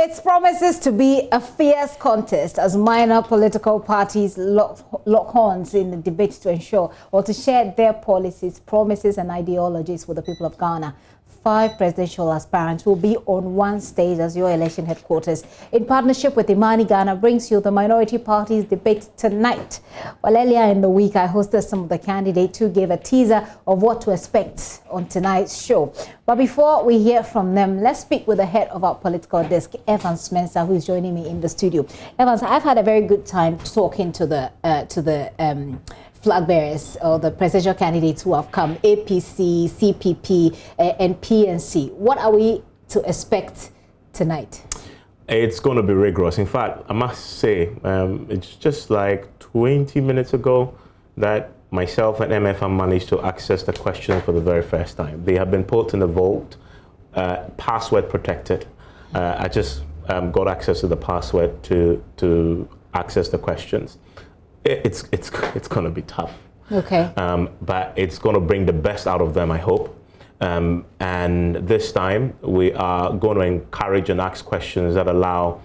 It promises to be a fierce contest as minor political parties lock horns in the debate to ensure or to share their policies, promises and ideologies with the people of Ghana. 5 presidential aspirants will be on one stage as your election headquarters. In partnership with IMANI Ghana brings you the minority parties debate tonight. Well, earlier in the week, I hosted some of the candidates who gave a teaser of what to expect on tonight's show. But before we hear from them, let's speak with the head of our political desk, Evans Spencer, who is joining me in the studio. Evans, I've had a very good time talking to the flag bearers or the presidential candidates who have come, APC, CPP, and PNC. What are we to expect tonight? It's going to be rigorous. In fact, I must say, it's just like 20 minutes ago that myself and MFM managed to access the questions for the very first time. They have been put in the vault, password protected. I just got access to the password to access the questions. It's going to be tough. Okay. But it's going to bring the best out of them, I hope. And this time, we are going to encourage and ask questions that allow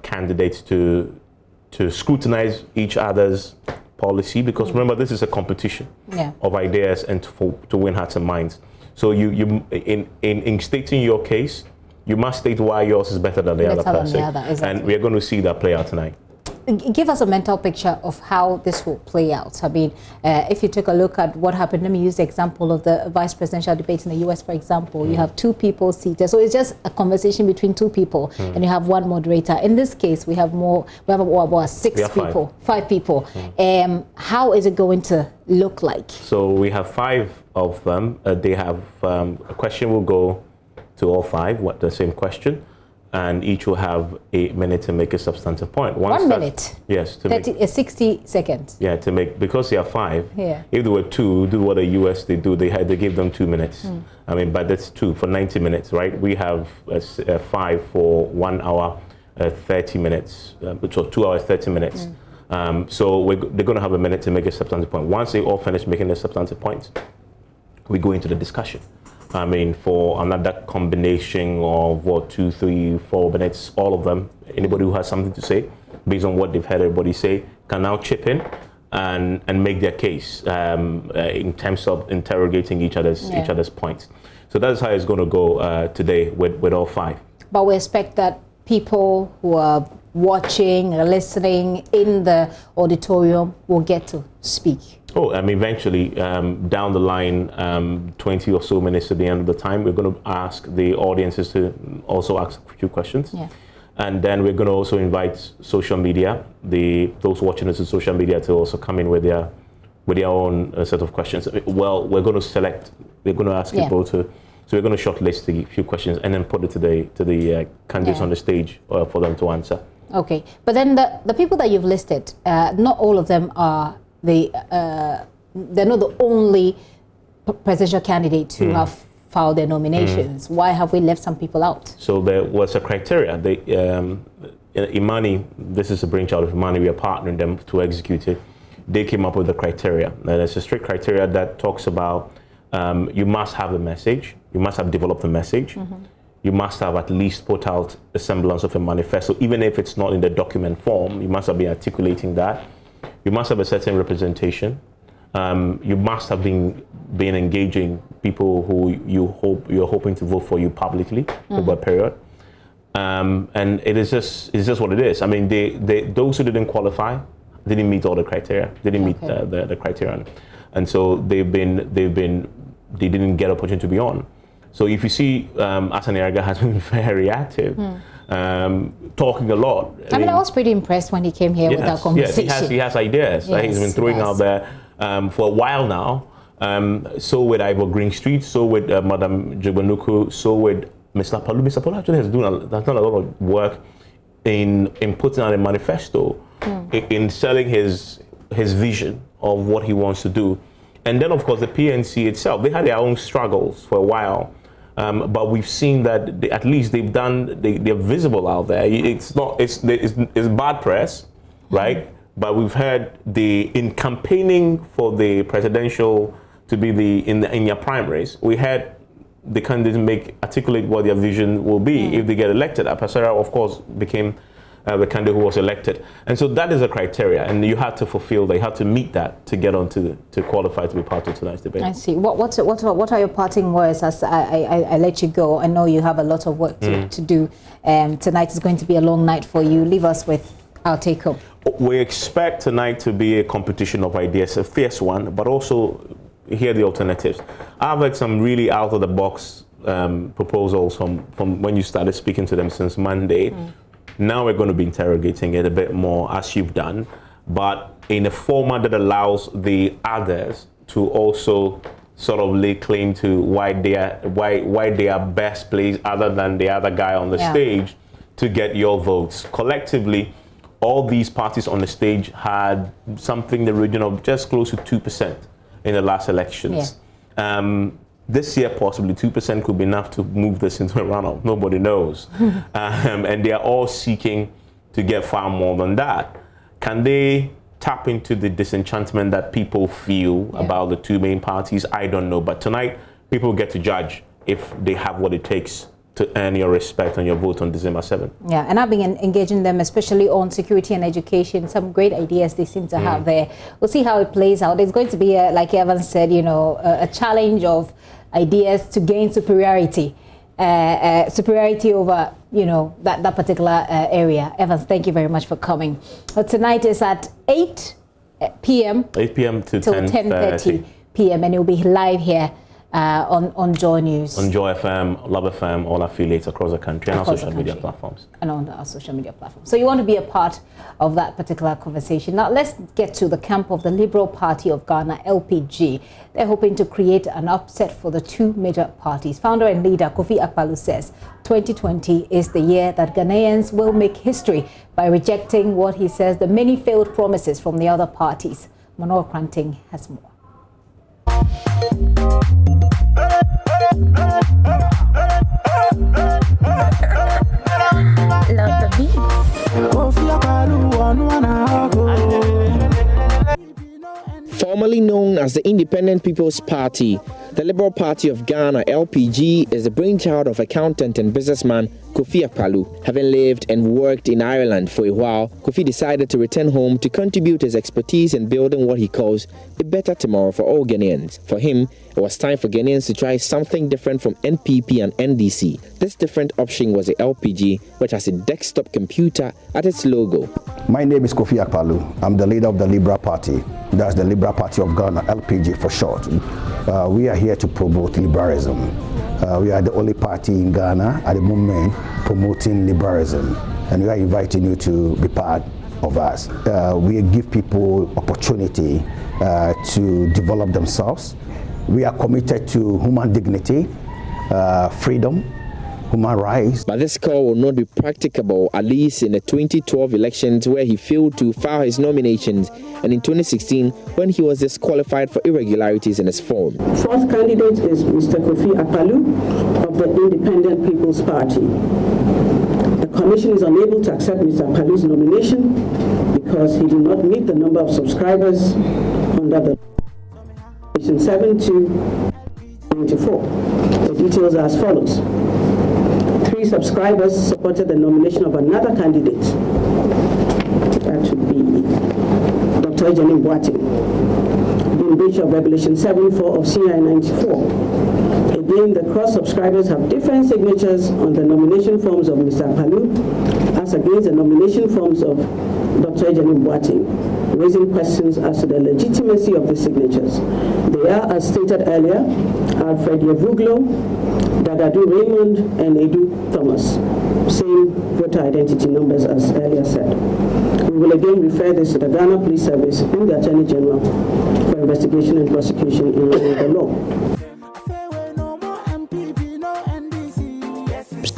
candidates to scrutinize each other's policy, because remember, this is a competition of ideas and to win hearts and minds. So in stating your case, you must state why yours is better than the other person. Exactly. And we are going to see that play out tonight. Give us a mental picture of how this will play out. I mean, if you take a look at what happened, let me use the example of the vice presidential debate in the US, for example. You have 2 people seated. So it's just a conversation between 2 people, and you have 1 moderator. In this case, we have more, we have about 6 people, 5 people. How is it going to look like? So we have 5 of them. They have, a question will go to all 5, the same question. And each will have a minute to make a substantive point. 1 minute? Yes. 60 seconds? Yeah, to make, because there are 5, if there were 2, do what the US they do, they give them 2 minutes. I mean, but that's 2 for 90 minutes, right? We have 5 for 1 hour, 30 minutes, so 2 hours, 30 minutes. So they're going to have a minute to make a substantive point. Once they all finish making their substantive points, we go into the discussion. I mean, for another combination of 2, 3, 4 minutes, all of them, anybody who has something to say, based on what they've heard everybody say, can now chip in and make their case in terms of interrogating each other's points. So that's how it's going to go today with all 5. But we expect that people who are watching or listening in the auditorium will get to speak. Oh, I mean, eventually, down the line, 20 or so minutes to the end of the time, we're going to ask the audiences to also ask a few questions. And then we're going to also invite social media, those watching us on social media, to also come in with their own set of questions. Well, we're going to ask people to, so we're going to shortlist a few questions and then put it to the candidates on the stage for them to answer. Okay, but then the people that you've listed, not all of them are they're not the only presidential candidates who have filed their nominations. Why have we left some people out? So there was a criteria. IMANI, this is a brainchild of IMANI, we are partnering them to execute it. They came up with a criteria. And there's a strict criteria that talks about you must have a message, you must have developed a message, you must have at least put out a semblance of a manifesto, even if it's not in the document form, you must have been articulating that. You must have a certain representation. You must have been engaging people who you're hoping to vote for you publicly over a period. And it's just what it is. I mean, those who didn't qualify didn't meet all the criteria. Didn't meet the criterion, and so they didn't get opportunity to be on. So if you see, Asan Yaraga has been very active. Talking a lot. I mean, I was pretty impressed when he came here with our conversation. Yes, he has ideas. Yes, he's been throwing out there for a while now. So with Ivor Green Street, so with Madam Jigbanuku, so with Mr. Palu. Mr. Palu actually has done a lot of work in putting out a manifesto, in selling his vision of what he wants to do. And then, of course, the PNC itself, they had their own struggles for a while. But we've seen that at least they're visible out there. It's bad press, right? But we've heard in campaigning for the presidential to be in your primaries, we had they didn't articulate what their vision will be if they get elected. Apasara, of course, became the candidate who was elected, and so that is a criteria, and you have to fulfill that. You have to meet that to get on to qualify to be part of tonight's debate. I see. What are your parting words as I let you go? I know you have a lot of work to do. Tonight is going to be a long night for you. Leave us with our take home. We expect tonight to be a competition of ideas, a fierce one, but also hear the alternatives. I've had some really out of the box proposals from when you started speaking to them since Monday. Now we're going to be interrogating it a bit more, as you've done, but in a format that allows the others to also sort of lay claim to why they are best placed, other than the other guy on the stage, to get your votes. Collectively, all these parties on the stage had something in the region of just close to 2% in the last elections. This year, possibly 2% could be enough to move this into a runoff. Nobody knows. And they are all seeking to get far more than that. Can they tap into the disenchantment that people feel about the two main parties? I don't know. But tonight, people get to judge if they have what it takes to earn your respect and your vote on December 7th. Yeah, and I've been engaging them, especially on security and education. Some great ideas they seem to have there. We'll see how it plays out. It's going to be, like Evan said, you know, a challenge of ideas to gain superiority. Superiority over, you know, that particular area. Evans, thank you very much for coming. Tonight is at 8 p.m. 8 p.m. to 10:30 p.m. and it will be live here on Joy News. On Joy FM, Love FM, all affiliates across the country and our social media platforms. And on our social media platforms. So you want to be a part of that particular conversation. Now let's get to the camp of the Liberal Party of Ghana, LPG. They're hoping to create an upset for the two major parties. Founder and leader Kofi Akpaloo says 2020 is the year that Ghanaians will make history by rejecting what he says the many failed promises from the other parties. Manor Kranting has more. Love the beat. Formerly known as the Independent People's Party, the Liberal Party of Ghana, LPG, is the brainchild of accountant and businessman Kofi Akpaloo. Having lived and worked in Ireland for a while, Kofi decided to return home to contribute his expertise in building what he calls a better tomorrow for all Ghanaians. For him, it was time for Ghanaians to try something different from NPP and NDC. This different option was the LPG, which has a desktop computer at its logo. My name is Kofi Akpaloo. I'm the leader of the Liberal Party. That's the Liberal Party of Ghana, LPG for short. We are here to promote liberalism. We are the only party in Ghana at the moment promoting liberalism, and we are inviting you to be part of us. We give people opportunity to develop themselves. We are committed to human dignity, freedom, human rights. But this call will not be practicable, at least in the 2012 elections where he failed to file his nominations, and in 2016 when he was disqualified for irregularities in his form. Fourth candidate is Mr. Kofi Akpaloo of the Independent People's Party. The Commission is unable to accept Mr. Akpaloo's nomination because he did not meet the number of subscribers under the nomination 7 to 94. The details are as follows. 3 subscribers supported the nomination of another candidate. That should be Dr. Ejanim Boateng, in breach of Regulation 7.4 of CI 94. Again, the cross-subscribers have different signatures on the nomination forms of Mr. Akpaloo as against the nomination forms of Dr. Ejanim Boateng, raising questions as to the legitimacy of the signatures. They are, as stated earlier, Alfred Yevuglo, Dadadu Raymond, and Edu Thomas. Same voter identity numbers as earlier said. We will again refer this to the Ghana Police Service and the Attorney General for investigation and prosecution in line with the law.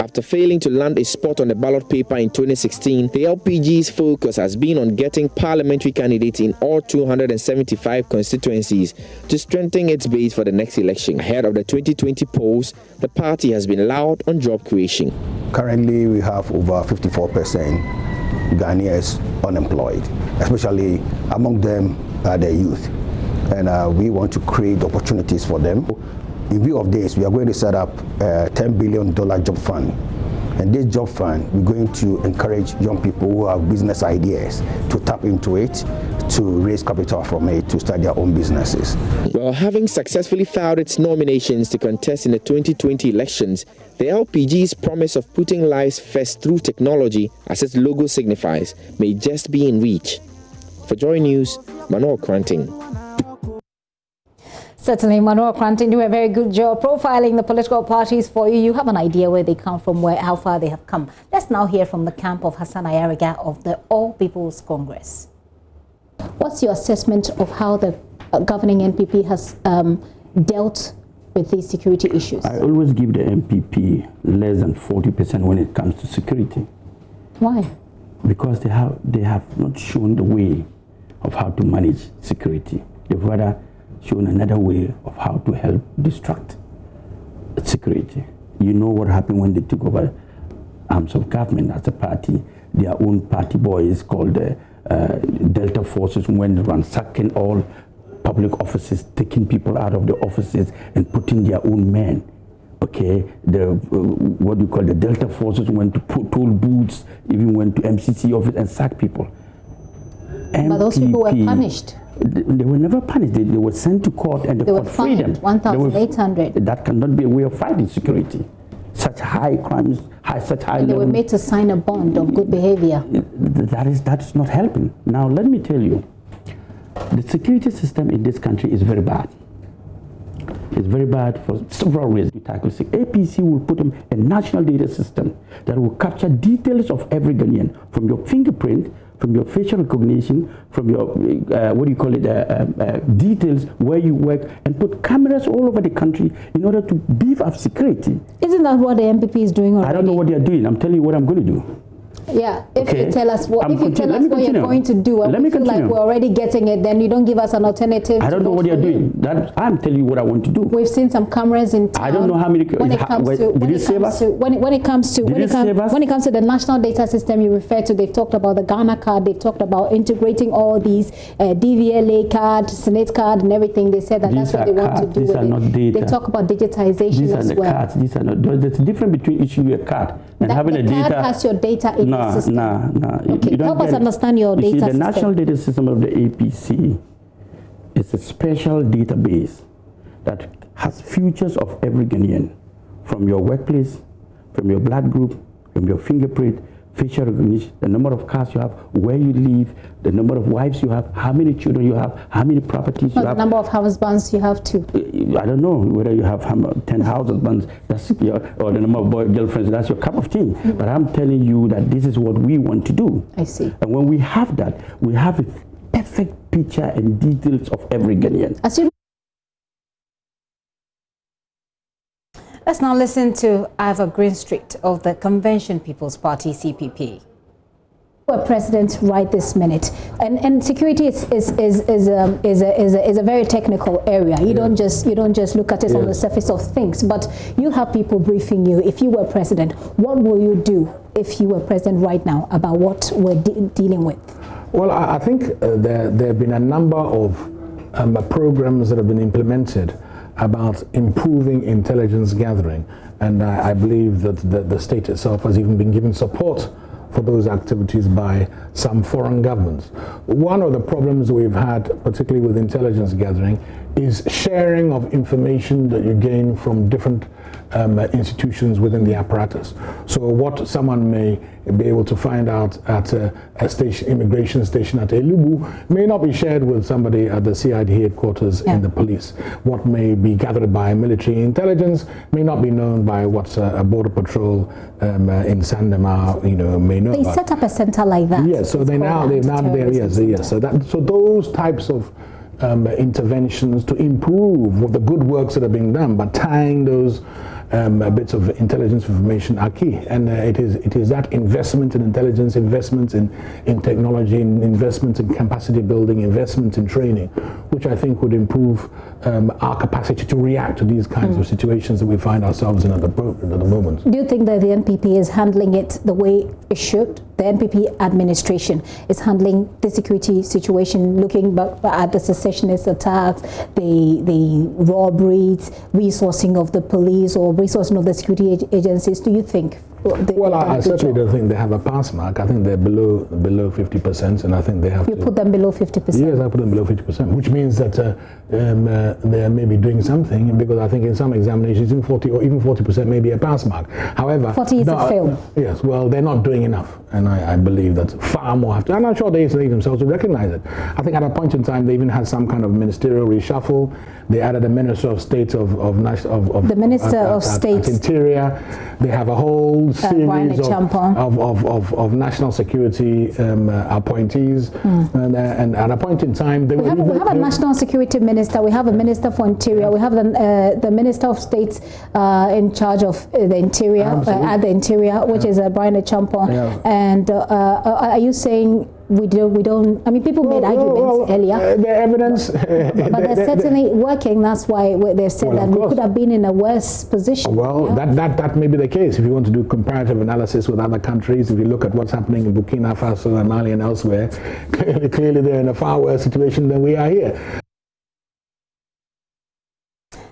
After failing to land a spot on the ballot paper in 2016, the LPG's focus has been on getting parliamentary candidates in all 275 constituencies to strengthen its base for the next election. Ahead of the 2020 polls, the party has been loud on job creation. Currently, we have over 54% Ghanaians unemployed, especially among them the youth. And we want to create opportunities for them. In view of this, we are going to set up a $10 billion job fund. And this job fund, we're going to encourage young people who have business ideas to tap into it, to raise capital from it, to start their own businesses. Well, having successfully filed its nominations to contest in the 2020 elections, the LPG's promise of putting lives first through technology, as its logo signifies, may just be in reach. For Joy News, Manuel Cranting. Certainly, Manuel Cranting, do a very good job profiling the political parties for you. You have an idea where they come from, how far they have come. Let's now hear from the camp of Hassan Ayariga of the All People's Congress. What's your assessment of how the governing NPP has dealt with these security issues? I always give the NPP less than 40% when it comes to security. Why? Because they have not shown the way of how to manage security. They've rather shown another way of how to help distract security. You know what happened when they took over arms of government as a party. Their own party boys called the Delta Forces went ransacking all public offices, taking people out of the offices and putting their own men. Okay, what do you call the Delta Forces went to toll booths, even went to MCC office and sacked people. But those people were punished. They were never punished. They were sent to court and the court freed them. 1,800. That cannot be a way of fighting security. Such high crimes, such high and they were made to sign a bond of good behavior. That is not helping. Now let me tell you, the security system in this country is very bad. It's very bad for several reasons. APC will put in a national data system that will capture details of every Ghanaian, from your fingerprint, from your facial recognition, from your, details, where you work, and put cameras all over the country in order to beef up security. Isn't that what the MPP is doing already? I don't know what they're doing. I'm telling you what I'm going to do. Yeah, if you tell us what, you're going to do, and we feel like we're already getting it, then you don't give us an alternative. I don't know what you're doing. I'm telling you what I want to do. We've seen some cameras in town. I don't know how many. When it comes to the national data system you refer to, they've talked about the Ghana card. They've talked about integrating all these DVLA card, Senate card, and everything. They said that that's what they want to do. These are not data. They talk about digitization as well. Cards. These are not. There's a difference between issuing a card and having a data. The card has your data in the system. No. Okay, help us understand your data system. The national data system of the APC is a special database that has features of every Ghanaian, from your workplace, from your blood group, from your fingerprint, facial recognition, the number of cars you have, where you live, the number of wives you have, how many children you have, how many properties you have. The number of husbands you have too. I don't know whether you have 10 husbands, or the number of girlfriends, that's your cup of tea. But I'm telling you that this is what we want to do. I see. And when we have that, we have a perfect picture and details of every Ghanaian. Let's now listen to Ivor Greenstreet of the Convention People's Party, CPP. We're president right this minute, and security is a very technical area. You don't just look at it on the surface of things, but you have people briefing you. If you were president, what will you do if you were president right now about what we're dealing with? Well, I think there have been a number of programs that have been implemented about improving intelligence gathering, and I believe that the state itself has even been given support for those activities by some foreign governments. One of the problems we've had, particularly with intelligence gathering, is sharing of information that you gain from different institutions within the apparatus. So what someone may be able to find out at a immigration station at Elubu may not be shared with somebody at the CID headquarters in the police. What may be gathered by military intelligence may not be known by what a border patrol in Sandema, may know. They set up a center like that. Yes, so they've now there. Yes. So those types of interventions to improve what the good works that are being done, but tying those bits of intelligence information are key, and it is that investment in intelligence, investment in technology, investment in capacity building, investment in training, which I think would improve our capacity to react to these kinds of situations that we find ourselves in at the moment. Do you think that the NPP is handling it the way it should? The NPP administration is handling the security situation, looking back at the secessionist attacks, the robberies, resourcing of the police or resourcing of the security agencies. Do you think? Well, I certainly don't think they have a pass mark. I think they're below 50%, and I think they have You put them below 50%? Yes, I put them below 50%, which means that they're maybe doing something, because I think in some examinations, even 40% may be a pass mark. However, 40 is a fail. Yes, well, they're not doing enough, and I believe that far more have to, and I'm sure they themselves will recognize it. I think at a point in time, they even had some kind of ministerial reshuffle. They added a Minister of State of the Minister of State Interior. They have a whole series of national security appointees, and at a point in time, we have a national security minister. We have a minister for interior. We have the Minister of State in charge of the interior at the interior, which is Brian Champon. Yeah. And are you saying? We don't. I mean, people made arguments earlier. The evidence, but they're certainly working. That's why they said that we could have been in a worse position. Well, that may be the case. If you want to do comparative analysis with other countries, if you look at what's happening in Burkina Faso and Mali and elsewhere, clearly they're in a far worse situation than we are here.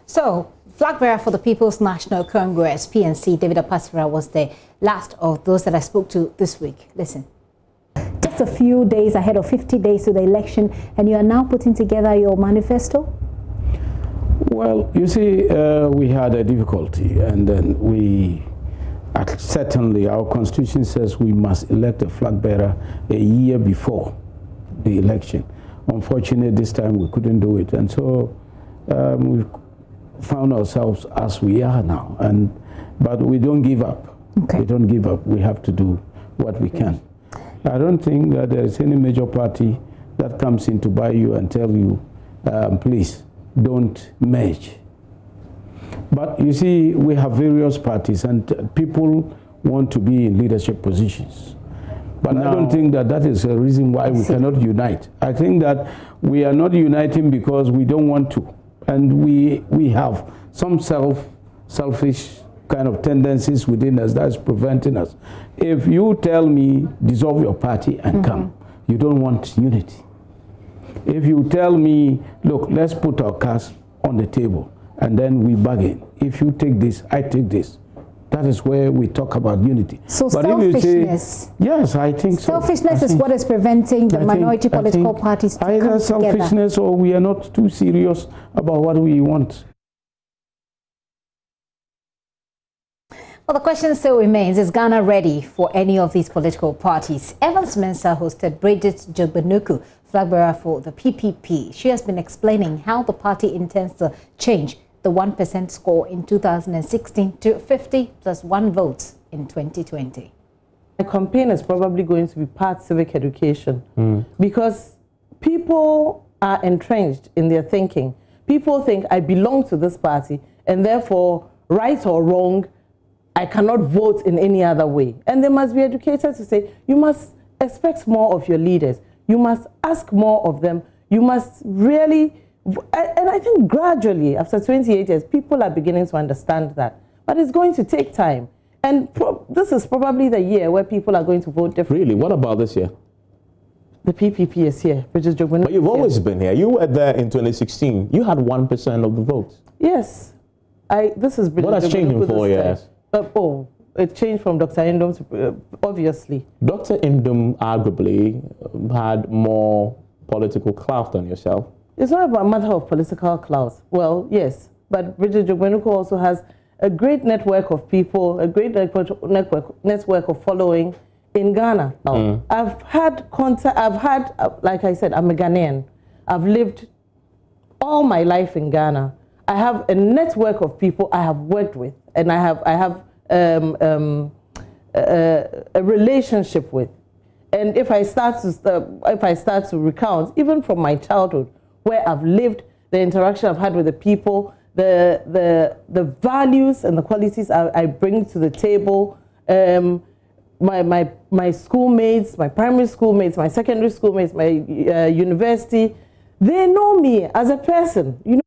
So, flag bearer for the People's National Congress (PNC), David Apasifra, was the last of those that I spoke to this week. Listen. Just a few days ahead of 50 days to the election, and you are now putting together your manifesto? Well, you see, we had a difficulty, and then certainly our constitution says we must elect a flag bearer a year before the election. Unfortunately, this time we couldn't do it, and so we found ourselves as we are now. But we don't give up. Okay. We don't give up. We have to do what we can. I don't think that there is any major party that comes in to buy you and tell you, please, don't merge. But you see, we have various parties, and people want to be in leadership positions. But I don't think that that is a reason why we cannot unite. I think that we are not uniting because we don't want to. And we have some selfish kind of tendencies within us that is preventing us. If you tell me dissolve your party and come, you don't want unity. If you tell me, look, let's put our cards on the table and then we bargain. If you take this, I take this. That is where we talk about unity. So but selfishness. If you say, yes, I think so. Selfishness is what is preventing the minority political parties to come together. Either selfishness or we are not too serious about what we want. Well, the question still remains, is Ghana ready for any of these political parties? Evans Mensah hosted Bridget Jogbenuku, flag bearer for the PPP. She has been explaining how the party intends to change the 1% score in 2016 to 50 plus 1 vote in 2020. The campaign is probably going to be part civic education because people are entrenched in their thinking. People think, I belong to this party, and therefore, right or wrong, I cannot vote in any other way. And they must be educated to say, you must expect more of your leaders. You must ask more of them. You must really, and I think gradually, after 28 years, people are beginning to understand that. But it's going to take time. And this is probably the year where people are going to vote differently. Really? What about this year? The PPP is here. But you've always been here. You were there in 2016. You had 1% of the votes. Yes. This has been. What has changed in 4 years? It changed from Dr. Indom to, obviously. Dr. Indom arguably had more political clout than yourself. It's not about a matter of political clout. Well, yes, but Bridget Jogbenuku also has a great network of people, a great network of following in Ghana. I've had contact, like I said, I'm a Ghanaian. I've lived all my life in Ghana. I have a network of people I have worked with, and I have a relationship with. And if I start to recount, even from my childhood, where I've lived, the interaction I've had with the people, the values and the qualities I bring to the table, my schoolmates, my primary schoolmates, my secondary schoolmates, my university, they know me as a person. You know.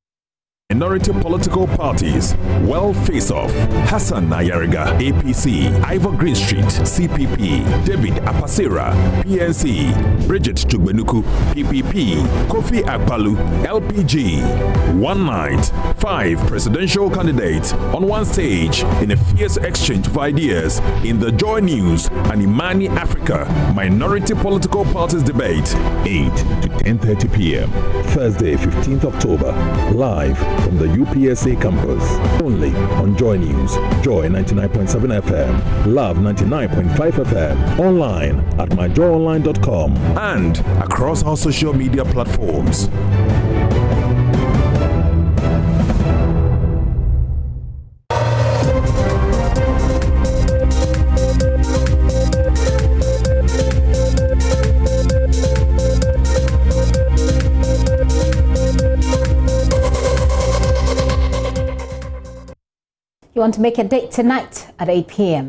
Minority political parties. Well Face Off. Hassan Nayariga, APC. Ivor Greenstreet, CPP. David Apasera, PNC. Bridget Tugbenuku, PPP. Kofi Akpalu, LPG. One night, 5 presidential candidates on one stage in a fierce exchange of ideas in the JoyNews and IMANI Africa Minority Political Parties Debate. 8 to 10:30 p.m. Thursday, 15th October. Live from the UPSA campus. Only on JoyNews, Joy 99.7 FM, Love 99.5 FM, online at myjoyonline.com and across our social media platforms. You want to make a date tonight at 8 p.m.